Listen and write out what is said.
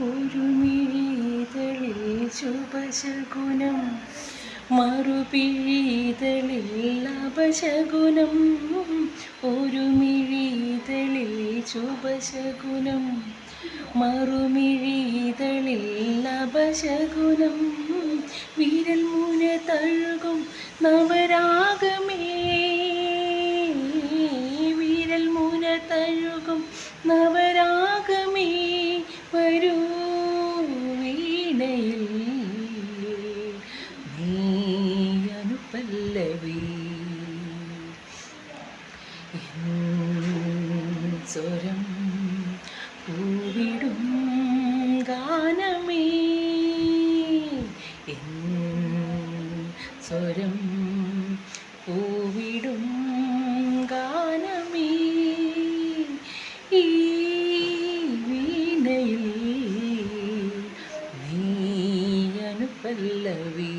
ഒരു മിഴിതളിൽ ശുഭശകുനം, മറുപിഴിതളിൽ അപശകുനം. ഒരു മിഴിതളിൽ ശുഭശകുനം, മറുമിഴിതളിൽ അപശകുനം. വിരൽ മുന തഴുകും നവരാഗമേ, വിരൽ മുന തഴുകും നവരാഗമേ. വരൂ വീണയിൽ നീ അനുപല്ലവി, സ്വരം പൂവിടും ഗാനമേ, സ്വരം പൂവിടും ഗാനമേ. ഈ വീണയിൽ നീ അനുപല്ലവി.